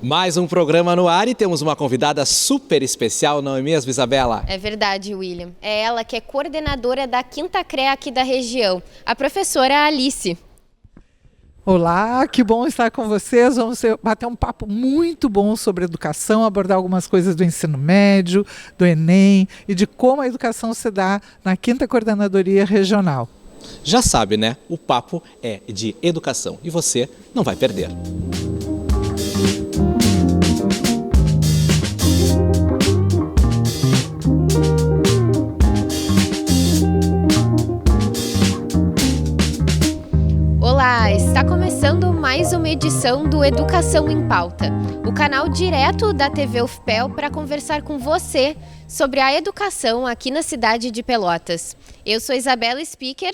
Mais um programa no ar e temos uma convidada super especial, não é mesmo, Isabela? É verdade, William. É ela que é coordenadora da Quinta CREA aqui da região, a professora Alice. Olá, que bom estar com vocês. Vamos bater um papo muito bom sobre educação, abordar algumas coisas do ensino médio, do Enem e de como a educação se dá na Quinta Coordenadoria Regional. Já sabe, né? O papo é de educação e você não vai perder. Olá, está começando mais uma edição do Educação em Pauta, o canal direto da TV UFPEL para conversar com você sobre a educação aqui na cidade de Pelotas. Eu sou Isabela Speaker.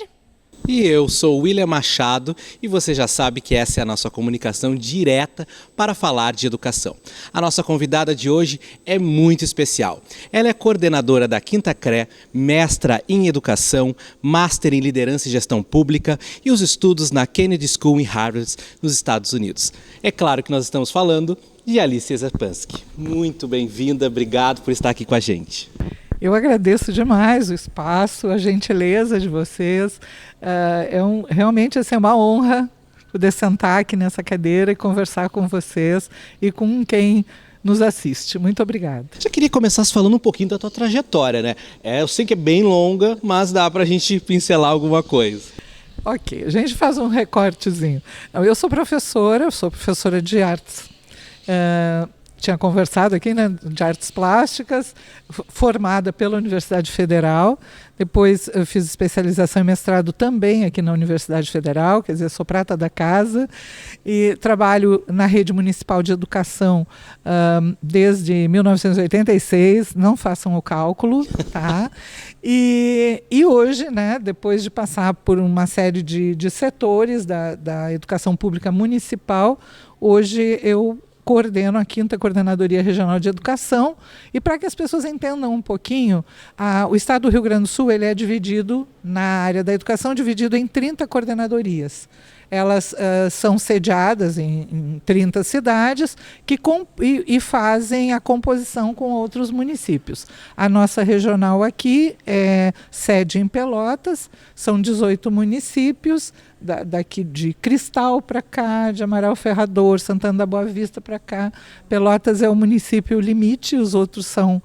E eu sou William Machado e você já sabe que essa é a nossa comunicação direta para falar de educação. A nossa convidada de hoje é muito especial. Ela é coordenadora da Quinta CREA, mestra em educação, master em liderança e gestão pública e os estudos na Kennedy School em Harvard, nos Estados Unidos. É claro que nós estamos falando de Alice Zarpansky. Muito bem-vinda, obrigado por estar aqui com a gente. Eu agradeço demais o espaço, a gentileza de vocês. Realmente assim, é uma honra poder sentar aqui nessa cadeira e conversar com vocês e com quem nos assiste. Muito obrigada. Já queria começar falando um pouquinho da tua trajetória, né? Eu sei que é bem longa, mas dá pra gente pincelar alguma coisa. Ok, a gente faz um recortezinho. Eu sou professora de artes. Tinha conversado aqui, né, de artes plásticas, formada pela Universidade Federal. Depois eu fiz especialização e mestrado também aqui na Universidade Federal, quer dizer, sou prata da casa. E trabalho na rede municipal de educação desde 1986, não façam o cálculo, tá? E hoje, né, depois de passar por uma série de setores da educação pública municipal, hoje eu coordeno a Quinta Coordenadoria Regional de Educação. E para que as pessoas entendam um pouquinho, o estado do Rio Grande do Sul ele é dividido, na área da educação, dividido em 30 coordenadorias. Elas são sediadas em 30 cidades e fazem a composição com outros municípios. A nossa regional aqui é sede em Pelotas, são 18 municípios, daqui de Cristal para cá, de Amaral Ferrador, Santana da Boa Vista para cá. Pelotas é o município limite, os outros são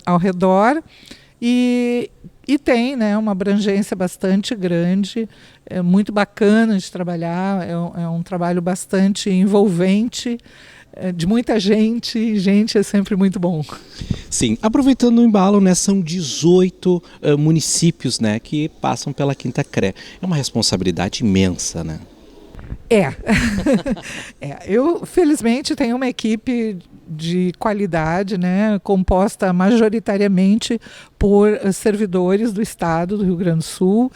ao redor. E tem, né, uma abrangência bastante grande, é muito bacana de trabalhar, é um trabalho bastante envolvente, de muita gente é sempre muito bom. Sim, aproveitando o embalo, né, são 18 municípios, né, que passam pela Quinta CREA. É uma responsabilidade imensa, né? Eu felizmente tenho uma equipe de qualidade, né, composta majoritariamente por servidores do Estado do Rio Grande do Sul.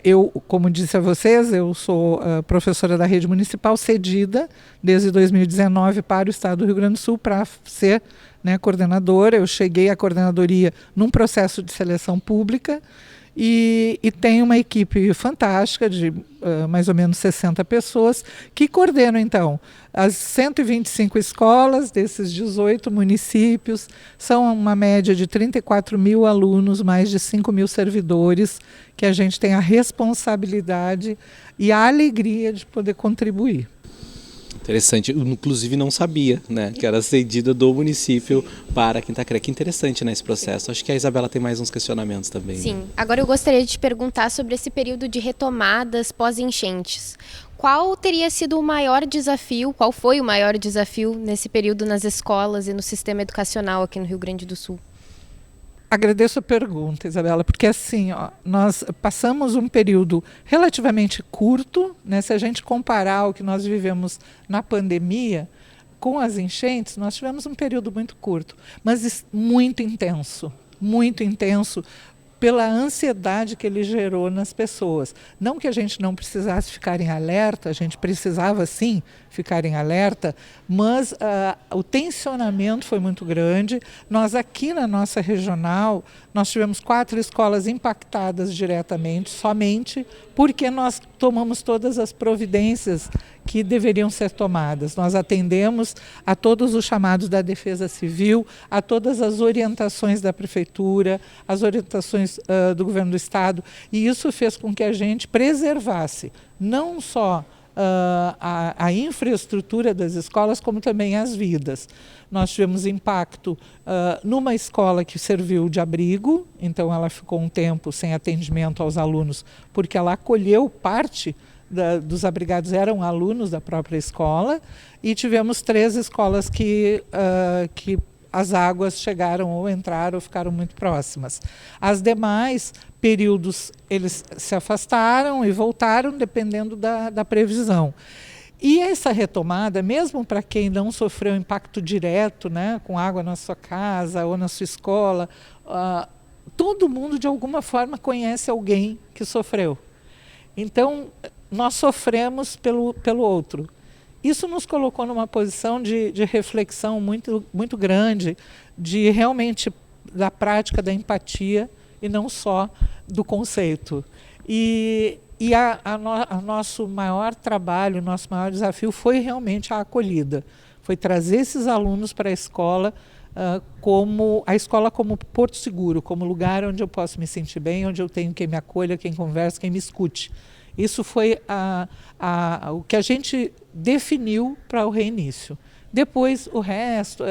Eu, como disse a vocês, eu sou professora da rede municipal cedida desde 2019 para o Estado do Rio Grande do Sul para ser, né, coordenadora. Eu cheguei à coordenadoria num processo de seleção pública. E tem uma equipe fantástica de mais ou menos 60 pessoas que coordenam, então, as 125 escolas desses 18 municípios. São uma média de 34 mil alunos, mais de 5 mil servidores, que a gente tem a responsabilidade e a alegria de poder contribuir. Interessante, eu inclusive não sabia, né, que era cedida do município para a Quinta CREA. Que interessante, né, esse processo. Acho que a Isabela tem mais uns questionamentos também. Sim, né? Agora eu gostaria de te perguntar sobre esse período de retomadas pós-enchentes. Qual teria sido o maior desafio, qual foi o maior desafio nesse período nas escolas e no sistema educacional aqui no Rio Grande do Sul? Agradeço a pergunta, Isabela, porque assim, nós passamos um período relativamente curto, né? Se a gente comparar o que nós vivemos na pandemia com as enchentes, nós tivemos um período muito curto, mas muito intenso pela ansiedade que ele gerou nas pessoas. Não que a gente não precisasse ficar em alerta, a gente precisava sim ficar em alerta, mas o tensionamento foi muito grande. Nós aqui na nossa regional, nós tivemos 4 escolas impactadas diretamente, somente porque nós tomamos todas as providências que deveriam ser tomadas. Nós atendemos a todos os chamados da Defesa Civil, a todas as orientações da Prefeitura, as orientações do Governo do Estado, e isso fez com que a gente preservasse não só a infraestrutura das escolas, como também as vidas. Nós tivemos impacto numa escola que serviu de abrigo, então ela ficou um tempo sem atendimento aos alunos, porque ela acolheu parte dos abrigados, eram alunos da própria escola, e tivemos 3 escolas que as águas chegaram ou entraram ou ficaram muito próximas. As demais períodos eles se afastaram e voltaram dependendo da previsão. E essa retomada, mesmo para quem não sofreu impacto direto, né, com água na sua casa ou na sua escola, todo mundo de alguma forma conhece alguém que sofreu. Então, nós sofremos pelo outro. Isso nos colocou numa posição de reflexão muito, muito grande, de realmente da prática da empatia e não só do conceito. E nosso maior trabalho, nosso maior desafio foi realmente a acolhida. Foi trazer esses alunos para a escola, como porto seguro, como lugar onde eu posso me sentir bem, onde eu tenho quem me acolha, quem conversa, quem me escute. Isso foi o que a gente definiu para o reinício. Depois, o resto,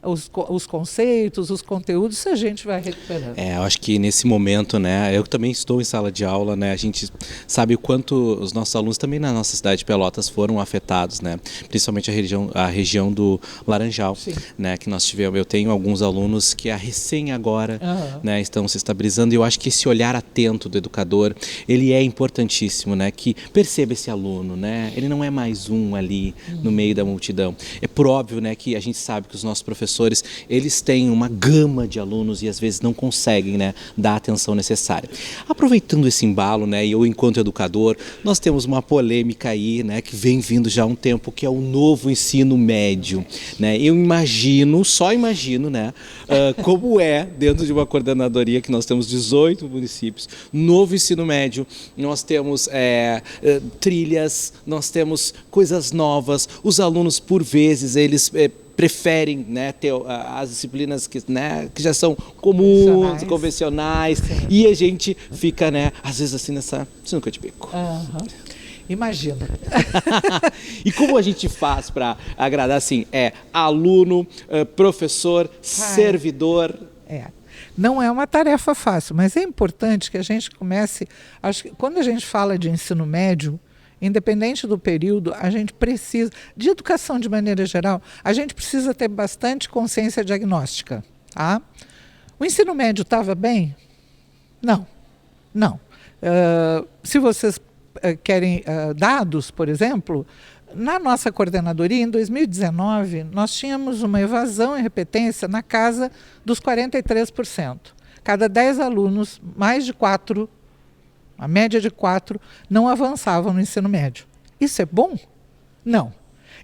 os conceitos, os conteúdos, a gente vai recuperando. Eu acho que nesse momento, né, eu também estou em sala de aula, né, a gente sabe o quanto os nossos alunos também na nossa cidade de Pelotas foram afetados, né, principalmente a região do Laranjal, né, que nós tivemos. Eu tenho alguns alunos que recém agora, né, estão se estabilizando, e eu acho que esse olhar atento do educador, ele é importantíssimo, né, que perceba esse aluno, né, ele não é mais um ali no meio da multidão. Por óbvio, né, que a gente sabe que os nossos professores, eles têm uma gama de alunos e às vezes não conseguem, né, dar a atenção necessária. Aproveitando esse embalo, né, e eu enquanto educador, nós temos uma polêmica aí, né, que vem vindo já há um tempo, que é o novo ensino médio, né? Eu imagino, só imagino, né, como é dentro de uma coordenadoria que nós temos 18 municípios, novo ensino médio, nós temos trilhas, nós temos coisas novas, os alunos por vezes eles preferem, né, ter as disciplinas que já são comuns, convencionais, e a gente fica, né, às vezes assim nessa sinuca de bico. Imagina. E como a gente faz para agradar assim, aluno, professor, servidor? Não é uma tarefa fácil, mas é importante que a gente comece. Acho que quando a gente fala de ensino médio, independente do período, a gente precisa, de educação de maneira geral, a gente precisa ter bastante consciência diagnóstica. Tá? O ensino médio estava bem? Não. Se vocês querem dados, por exemplo, na nossa coordenadoria, em 2019, nós tínhamos uma evasão e repetência na casa dos 43%. Cada 10 alunos, mais de 4, a média de 4, não avançavam no ensino médio. Isso é bom? Não.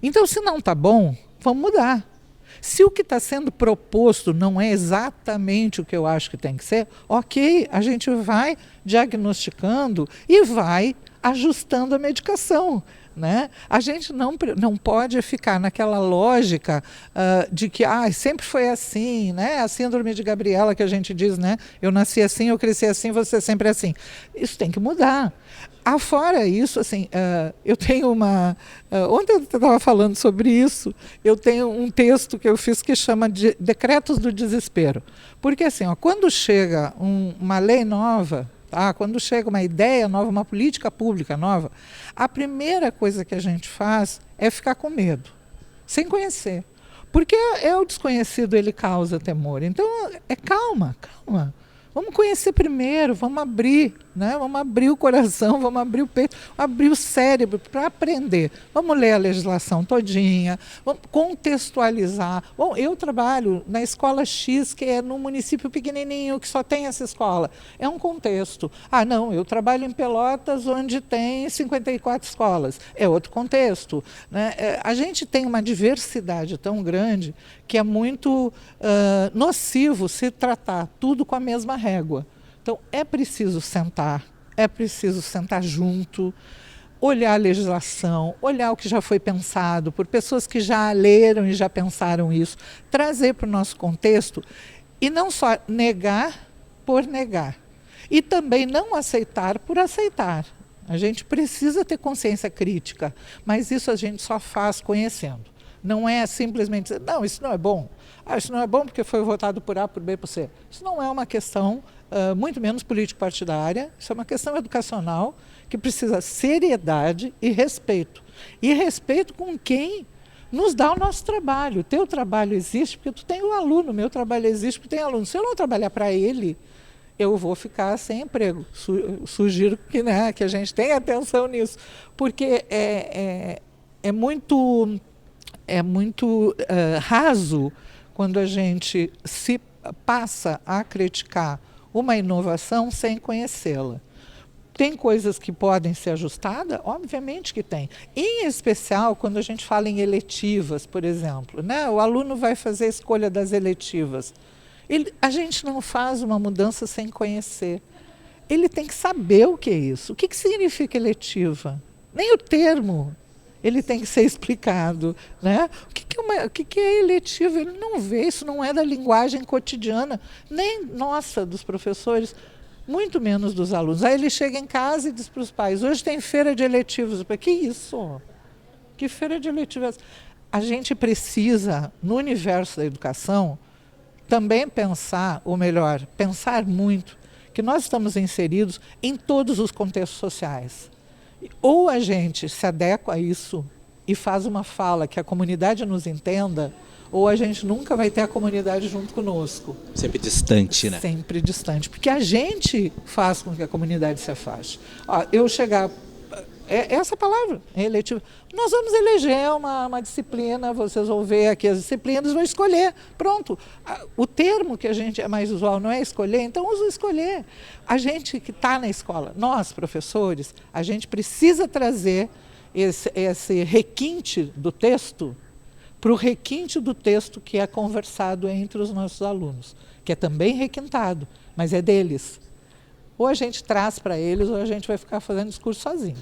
Então, se não está bom, vamos mudar. Se o que está sendo proposto não é exatamente o que eu acho que tem que ser, ok, a gente vai diagnosticando e vai ajustando a medicação. Né? A gente não pode ficar naquela lógica de que sempre foi assim, né? A síndrome de Gabriela que a gente diz, né? Eu nasci assim, eu cresci assim, você sempre é assim. Isso tem que mudar. Afora isso, assim, eu tenho ontem eu estava falando sobre isso, eu tenho um texto que eu fiz que chama de Decretos do Desespero. Porque assim, quando chega uma lei nova, quando chega uma ideia nova, uma política pública nova, a primeira coisa que a gente faz é ficar com medo, sem conhecer. Porque o desconhecido, ele causa temor. Então, calma. Vamos conhecer primeiro, vamos abrir, né? Vamos abrir o coração, vamos abrir o peito, abrir o cérebro para aprender. Vamos ler a legislação todinha, vamos contextualizar. Bom, eu trabalho na escola X, que é num município pequenininho, que só tem essa escola. É um contexto. Não, eu trabalho em Pelotas, onde tem 54 escolas. É outro contexto. Né? A gente tem uma diversidade tão grande que é muito nocivo se tratar tudo com a mesma régua. Então, é preciso sentar junto, olhar a legislação, olhar o que já foi pensado por pessoas que já leram e já pensaram isso, trazer para o nosso contexto e não só negar por negar. E também não aceitar por aceitar. A gente precisa ter consciência crítica, mas isso a gente só faz conhecendo. Não é simplesmente dizer, não, isso não é bom. Isso não é bom porque foi votado por A, por B, por C. Isso não é uma questão, muito menos político-partidária, isso é uma questão educacional que precisa seriedade e respeito. E respeito com quem nos dá o nosso trabalho. O teu trabalho existe porque tu tem um aluno, o meu trabalho existe porque tem aluno. Se eu não trabalhar para ele, eu vou ficar sem emprego. Sugiro que, né, que a gente tenha atenção nisso, porque é muito raso quando a gente se passa a criticar uma inovação sem conhecê-la. Tem coisas que podem ser ajustadas? Obviamente que tem. Em especial, quando a gente fala em eletivas, por exemplo, né? O aluno vai fazer a escolha das eletivas. A gente não faz uma mudança sem conhecer. Ele tem que saber o que é isso. O que significa eletiva? Nem o termo ele tem que ser explicado, né? O que é eletiva? Ele não vê, isso não é da linguagem cotidiana, nem nossa, dos professores, muito menos dos alunos. Aí ele chega em casa e diz para os pais, hoje tem feira de eletivos. Que isso? Que feira de eletivos? A gente precisa, no universo da educação, também pensar, ou melhor, pensar muito, que nós estamos inseridos em todos os contextos sociais. Ou a gente se adequa a isso e faz uma fala que a comunidade nos entenda, ou a gente nunca vai ter a comunidade junto conosco. Sempre distante, né? Sempre distante, porque a gente faz com que a comunidade se afaste. Eu chegar... essa palavra é eletiva. Nós vamos eleger uma disciplina, vocês vão ver aqui as disciplinas, vão escolher. Pronto. O termo que a gente é mais usual não é escolher, então usa escolher. A gente que está na escola, nós, professores, a gente precisa trazer esse requinte do texto para o requinte do texto que é conversado entre os nossos alunos, que é também requintado, mas é deles. Ou a gente traz para eles, ou a gente vai ficar fazendo discurso sozinho.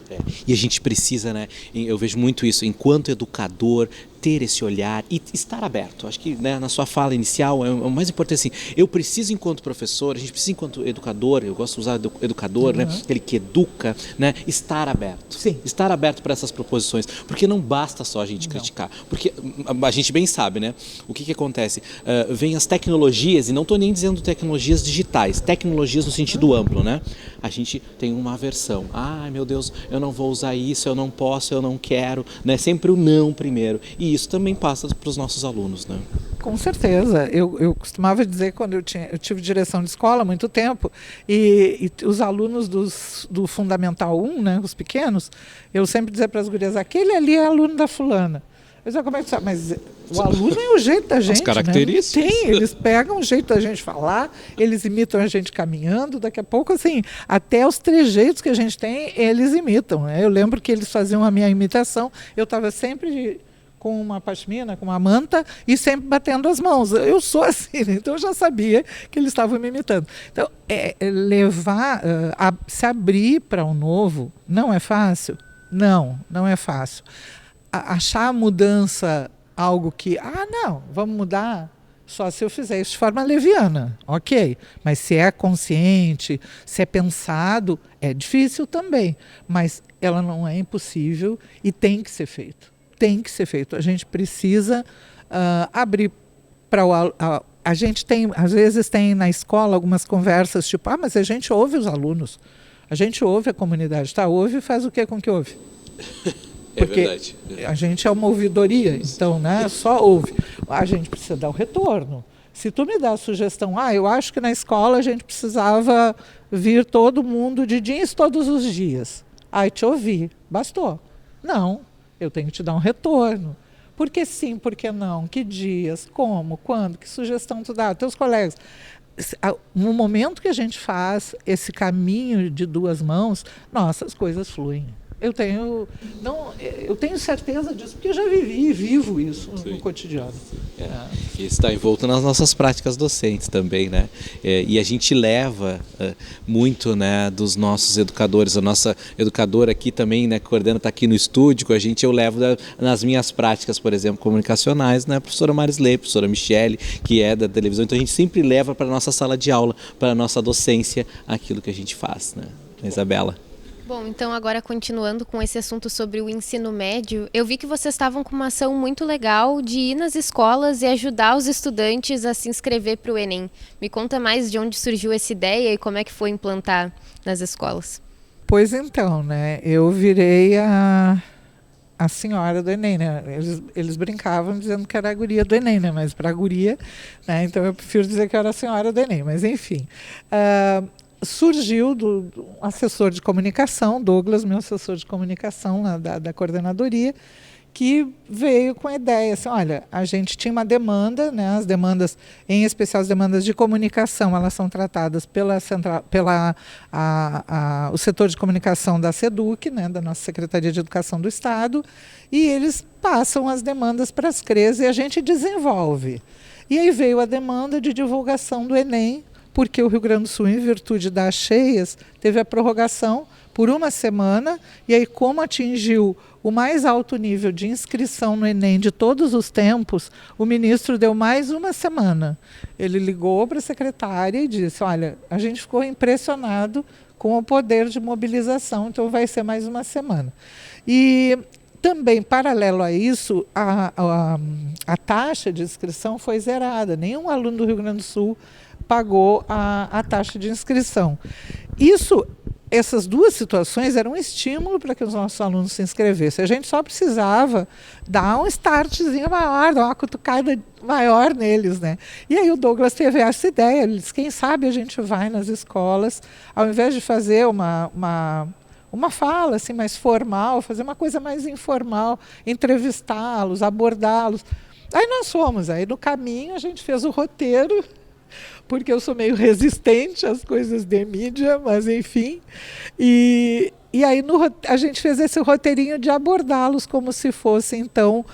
E a gente precisa, né? Eu vejo muito isso, enquanto educador, ter esse olhar e estar aberto. Acho que, né, na sua fala inicial é o mais importante assim. Eu preciso, enquanto professor, a gente precisa, enquanto educador, eu gosto de usar educador, né? Aquele que educa, né? Estar aberto. Sim. Estar aberto para essas proposições. Porque não basta só a gente criticar. Porque a gente bem sabe, né? O que acontece? Vem as tecnologias, e não estou nem dizendo tecnologias digitais, tecnologias no sentido amplo, né? A gente tem uma aversão. Ai, meu Deus, eu não vou usar isso, eu não posso, eu não quero, né? Sempre o não primeiro. E isso também passa para os nossos alunos, né? Com certeza. Eu costumava dizer, quando eu tive direção de escola há muito tempo, e os alunos do Fundamental 1, né, os pequenos, eu sempre dizia para as gurias, aquele ali é aluno da fulana. Eu dizia, como é que sabe? Mas o aluno é o jeito da gente, as características. Né? Tem, eles pegam o jeito da gente falar, eles imitam a gente caminhando, daqui a pouco, assim, até os trejeitos que a gente tem, eles imitam. Né? Eu lembro que eles faziam a minha imitação, eu estava sempre com uma pashmina, com uma manta, e sempre batendo as mãos. Eu sou assim, né? Então eu já sabia que eles estavam me imitando. Então, se abrir para o novo, não é fácil? Não é fácil. Achar a mudança algo que, não, vamos mudar só se eu fizer isso de forma leviana, ok. Mas se é consciente, se é pensado, é difícil também. Mas ela não é impossível e tem que ser feito. Tem que ser feito. A gente precisa abrir para a gente tem, às vezes tem na escola algumas conversas tipo, mas a gente ouve os alunos, a gente ouve a comunidade, ouve e faz o que com que ouve? Porque verdade. A gente é uma ouvidoria, então, né, só ouve. A gente precisa dar o retorno. Se tu me dá a sugestão, eu acho que na escola a gente precisava vir todo mundo de jeans todos os dias. Te ouvi, bastou. Não, eu tenho que te dar um retorno. Por que sim, por que não? Que dias, como, quando, que sugestão tu dá? Teus colegas. No momento que a gente faz esse caminho de duas mãos, nossas coisas fluem. Eu tenho certeza disso, porque eu já vivi e vivo isso no cotidiano. E está envolto nas nossas práticas docentes também, né? E a gente leva muito, né, dos nossos educadores. A nossa educadora aqui também, né, que coordena, está aqui no estúdio com a gente, eu levo nas minhas práticas, por exemplo, comunicacionais, né, a professora Marisley, a professora Michele, que é da televisão. Então a gente sempre leva para a nossa sala de aula, para a nossa docência, aquilo que a gente faz, né? Isabela. Bom, então agora continuando com esse assunto sobre o ensino médio, eu vi que vocês estavam com uma ação muito legal de ir nas escolas e ajudar os estudantes a se inscrever para o Enem. Me conta mais de onde surgiu essa ideia e como é que foi implantar nas escolas. Pois então, né, eu virei a senhora do Enem, né? Eles brincavam dizendo que era a guria do Enem, né? Mas para a guria, né? Então eu prefiro dizer que eu era a senhora do Enem, mas enfim. Surgiu do assessor de comunicação, Douglas, meu assessor de comunicação da coordenadoria, que veio com a ideia, assim, olha, a gente tinha uma demanda, né, as demandas, em especial as demandas de comunicação, elas são tratadas pelo setor de comunicação da SEDUC, né, da nossa Secretaria de Educação do Estado, e eles passam as demandas para as CREs e a gente desenvolve. E aí veio a demanda de divulgação do Enem, porque o Rio Grande do Sul, em virtude das cheias, teve a prorrogação por uma semana, e aí como atingiu o mais alto nível de inscrição no Enem de todos os tempos, o ministro deu mais uma semana. Ele ligou para a secretária e disse, olha, a gente ficou impressionado com o poder de mobilização, então vai ser mais uma semana. E também, paralelo a isso, a taxa de inscrição foi zerada. Nenhum aluno do Rio Grande do Sul pagou a taxa de inscrição. Essas duas situações eram um estímulo para que os nossos alunos se inscrevessem. A gente só precisava dar um startzinho maior, dar uma cutucada maior neles, né? E aí o Douglas teve essa ideia, ele disse, quem sabe a gente vai nas escolas, ao invés de fazer uma fala assim, mais formal, fazer uma coisa mais informal, entrevistá-los, abordá-los. Aí nós fomos, aí no caminho a gente fez o roteiro, porque eu sou meio resistente às coisas de mídia, mas enfim. E aí a gente fez esse roteirinho de abordá-los como se fosse, então,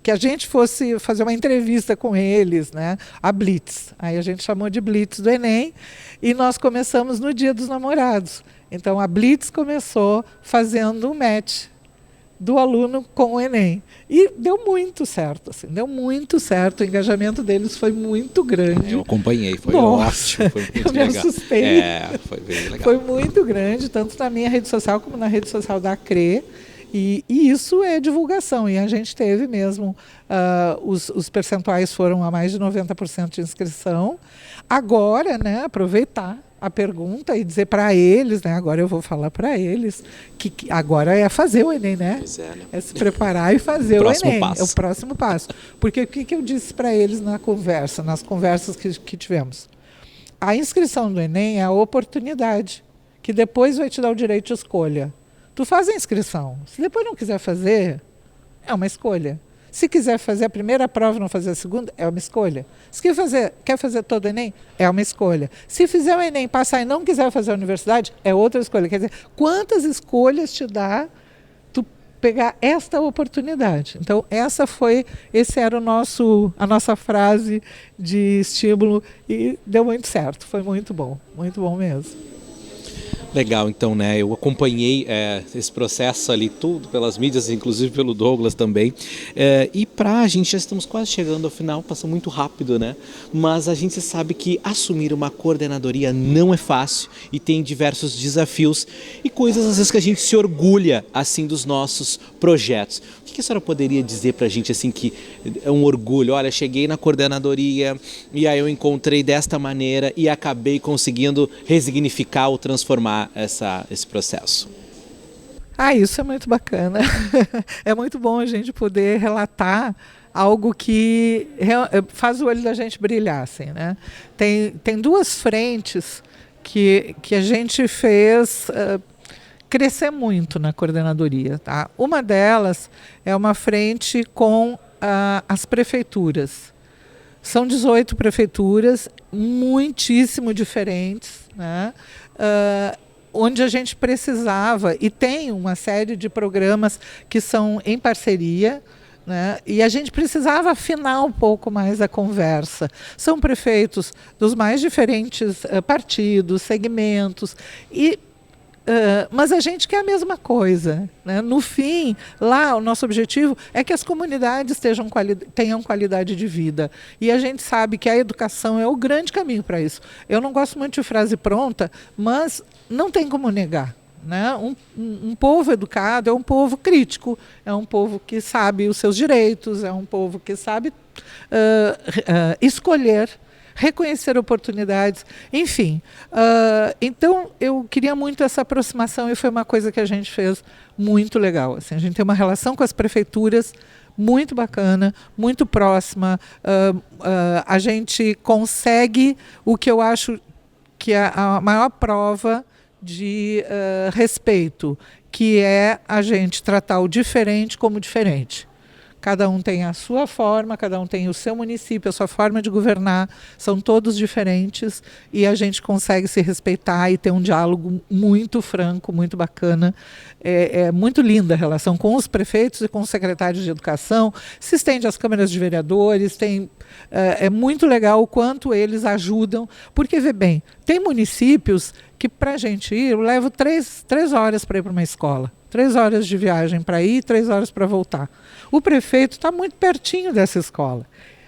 que a gente fosse fazer uma entrevista com eles, né? A Blitz. Aí a gente chamou de Blitz do Enem e nós começamos no Dia dos Namorados. Então a Blitz começou fazendo um match do aluno com o Enem. E deu muito certo, assim, deu muito certo. O engajamento deles foi muito grande. Eu acompanhei, foi ótimo, foi muito legal. Eu me assustei. Foi bem legal. Foi muito grande, tanto na minha rede social como na rede social da CRE. E isso é divulgação. E a gente teve mesmo, os percentuais foram a mais de 90% de inscrição. Agora, né, aproveitar a pergunta e dizer para eles, né, agora eu vou falar para eles, que agora é fazer o Enem, né? É se preparar e fazer o Enem. É o próximo passo. Porque o que eu disse para eles nas conversas que tivemos? A inscrição do Enem é a oportunidade, que depois vai te dar o direito de escolha. Tu faz a inscrição. Se depois não quiser fazer, é uma escolha. Se quiser fazer a primeira prova e não fazer a segunda, é uma escolha. Se quer fazer todo o Enem, é uma escolha. Se fizer o Enem, passar e não quiser fazer a universidade, é outra escolha. Quer dizer, quantas escolhas te dá tu pegar esta oportunidade? Então, esse era a nossa frase de estímulo e deu muito certo. Foi muito bom mesmo. Legal, então, né? Eu acompanhei esse processo ali tudo pelas mídias, inclusive pelo Douglas também. E a gente já estamos quase chegando ao final, passa muito rápido, né? Mas a gente sabe que assumir uma coordenadoria não é fácil e tem diversos desafios e coisas às vezes que a gente se orgulha assim dos nossos projetos. O que a senhora poderia dizer para a gente assim que é um orgulho? Olha, cheguei na coordenadoria e aí eu encontrei desta maneira e acabei conseguindo resignificar ou transformar esse processo. Isso é muito bacana. É muito bom a gente poder relatar algo que faz o olho da gente brilhar, assim, né? Tem duas frentes que a gente fez crescer muito na coordenadoria, tá? Uma delas é uma frente com as prefeituras. São 18 prefeituras, muitíssimo diferentes, né? onde a gente precisava, e tem uma série de programas que são em parceria, né? E a gente precisava afinar um pouco mais a conversa. São prefeitos dos mais diferentes partidos, segmentos, mas a gente quer a mesma coisa, né? No fim, lá o nosso objetivo é que as comunidades tenham qualidade de vida. E a gente sabe que a educação é o grande caminho para isso. Eu não gosto muito de frase pronta, mas não tem como negar. Né? Um povo educado é um povo crítico, é um povo que sabe os seus direitos, é um povo que sabe escolher, reconhecer oportunidades, enfim. Então, eu queria muito essa aproximação e foi uma coisa que a gente fez muito legal. Assim, a gente tem uma relação com as prefeituras muito bacana, muito próxima. A gente consegue o que eu acho que é a maior prova de respeito, que é a gente tratar o diferente como diferente. Cada um tem a sua forma, cada um tem o seu município, a sua forma de governar, são todos diferentes e a gente consegue se respeitar e ter um diálogo muito franco, muito bacana. É muito linda a relação com os prefeitos e com os secretários de educação, se estende às câmaras de vereadores, é muito legal o quanto eles ajudam, porque, vê bem, tem municípios que para a gente ir, eu levo 3 horas para ir para uma escola. 3 horas de viagem para ir, 3 horas para voltar. O prefeito está muito pertinho dessa escola.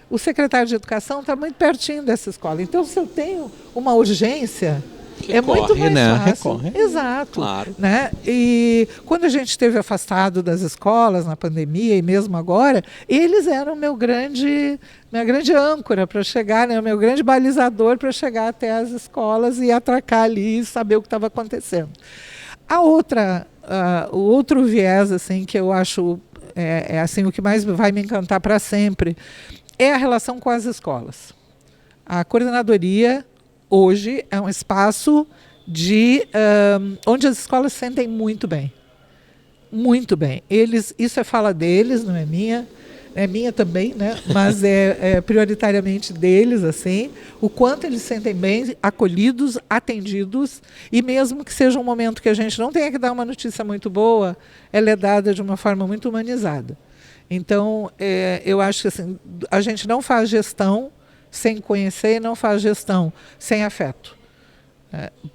O secretário de educação está muito pertinho dessa escola. Então, se eu tenho uma urgência, é muito mais fácil. Recorre. Exato. Claro. Né? E quando a gente esteve afastado das escolas na pandemia e mesmo agora, eles eram minha grande âncora para chegar, né? O meu grande balizador para chegar até as escolas e atracar ali e saber o que estava acontecendo. O outro viés assim, que eu acho assim, o que mais vai me encantar para sempre é a relação com as escolas. A coordenadoria hoje é um espaço onde as escolas se sentem muito bem. Muito bem. Isso é fala deles, não é minha. É minha também, né? Mas é prioritariamente deles, assim, o quanto eles se sentem bem, acolhidos, atendidos, e mesmo que seja um momento que a gente não tenha que dar uma notícia muito boa, ela é dada de uma forma muito humanizada. Então, eu acho que assim, a gente não faz gestão sem conhecer e não faz gestão sem afeto.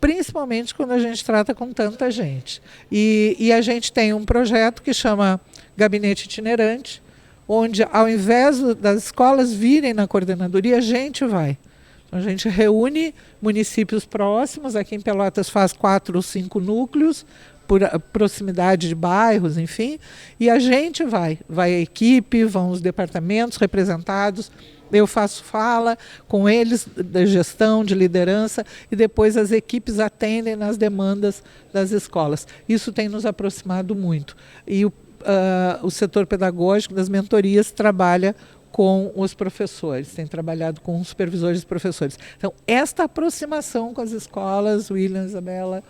Principalmente quando a gente trata com tanta gente. E a gente tem um projeto que chama Gabinete Itinerante, onde, ao invés das escolas virem na coordenadoria, a gente vai. Então, a gente reúne municípios próximos, aqui em Pelotas faz 4 ou 5 núcleos, por proximidade de bairros, enfim, e a gente vai a equipe, vão os departamentos representados, eu faço fala com eles da gestão, de liderança, e depois as equipes atendem nas demandas das escolas. Isso tem nos aproximado muito. E o setor pedagógico das mentorias trabalha com os professores, tem trabalhado com os supervisores e professores. Então, esta aproximação com as escolas, William, Isabela,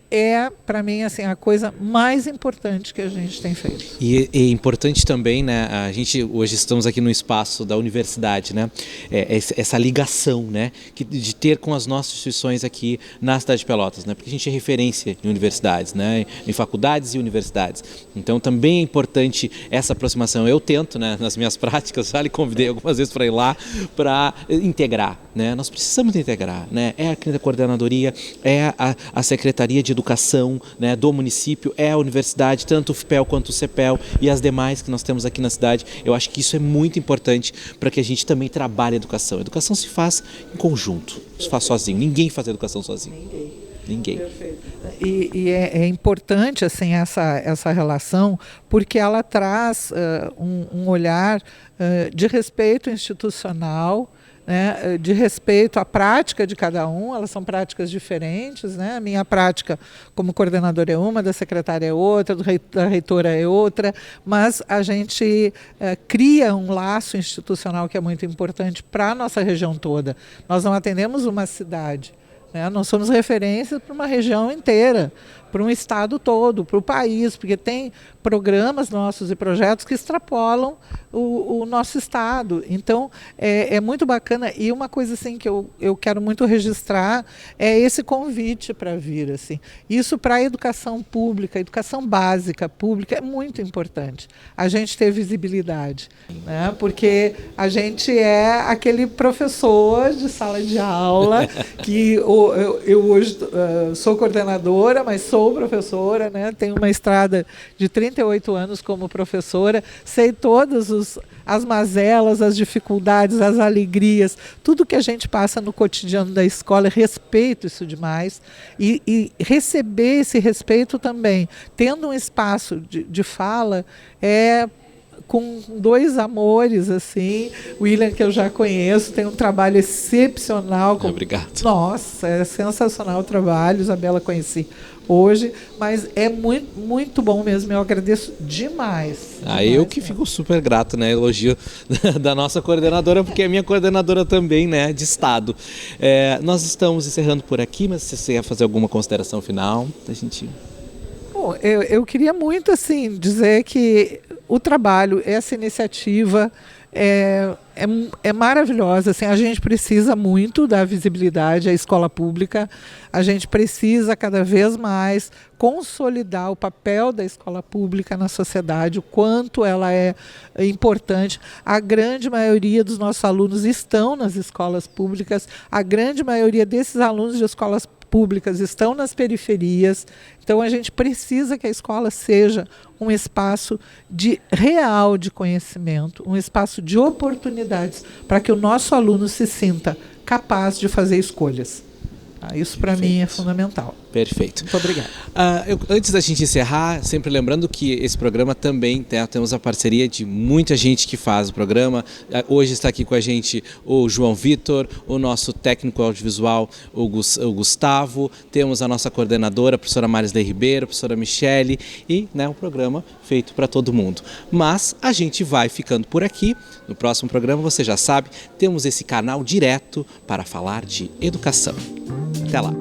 é, para mim, assim, a coisa mais importante que a gente tem feito. E é importante também, né, a gente hoje estamos aqui no espaço da universidade, né, essa ligação, né, de ter com as nossas instituições aqui na cidade de Pelotas, né, porque a gente é referência em universidades, né, em faculdades e universidades. Então também é importante essa aproximação. Eu tento, né, nas minhas práticas, já lhe convidei algumas vezes para ir lá, para integrar, né, nós precisamos integrar, né, é a coordenadoria, é a Secretaria de Educação, né, do município, é a universidade, tanto o FPEL quanto o CEPEL e as demais que nós temos aqui na cidade. Eu acho que isso é muito importante para que a gente também trabalhe a educação. A educação se faz em conjunto, se faz sozinho. Ninguém faz a educação sozinho. Ninguém. Perfeito. E é importante assim, essa relação, porque ela traz um olhar de respeito institucional, né, de respeito à prática de cada um. Elas são práticas diferentes, né? A minha prática como coordenadora é uma, da secretária é outra, da reitora é outra, mas a gente cria um laço institucional que é muito importante para a nossa região toda. Nós não atendemos uma cidade, né? Nós somos referência para uma região inteira, para um estado todo, para o país, porque tem programas nossos e projetos que extrapolam o nosso estado. Então, é muito bacana. E uma coisa assim que eu quero muito registrar é esse convite para vir. Assim. Isso para a educação pública, educação básica pública, é muito importante. A gente ter visibilidade, né? Porque a gente é aquele professor de sala de aula, que eu hoje sou coordenadora, mas sou professora, né? Tenho uma estrada de 38 anos como professora, sei todas as mazelas, as dificuldades, as alegrias, tudo que a gente passa no cotidiano da escola, respeito isso demais, e receber esse respeito também, tendo um espaço de fala, com dois amores, assim. O William, que eu já conheço, tem um trabalho excepcional. Obrigado. Nossa, é sensacional o trabalho. Isabela conheci hoje, mas é muito, muito bom mesmo. Eu agradeço demais. Eu que fico super grato, né? Elogio da nossa coordenadora, porque é minha coordenadora também, né? De estado. Nós estamos encerrando por aqui, mas se você quer fazer alguma consideração final, a gente... Bom, eu queria muito, assim, dizer que o trabalho, essa iniciativa é maravilhosa. Assim, a gente precisa muito dar visibilidade à escola pública, a gente precisa cada vez mais consolidar o papel da escola pública na sociedade, o quanto ela é importante. A grande maioria dos nossos alunos estão nas escolas públicas, a grande maioria desses alunos de escolas públicas estão nas periferias, então a gente precisa que a escola seja um espaço real de conhecimento, um espaço de oportunidades para que o nosso aluno se sinta capaz de fazer escolhas. Isso para mim é fundamental. Perfeito. Muito obrigada. Antes da gente encerrar, sempre lembrando que esse programa também temos a parceria de muita gente que faz o programa. Hoje está aqui com a gente o João Vitor, o nosso técnico audiovisual, o Gustavo, temos a nossa coordenadora, a professora Marisley Ribeiro, a professora Michele, e um programa feito para todo mundo. Mas a gente vai ficando por aqui. No próximo programa, você já sabe, temos esse canal direto para falar de educação. Até lá!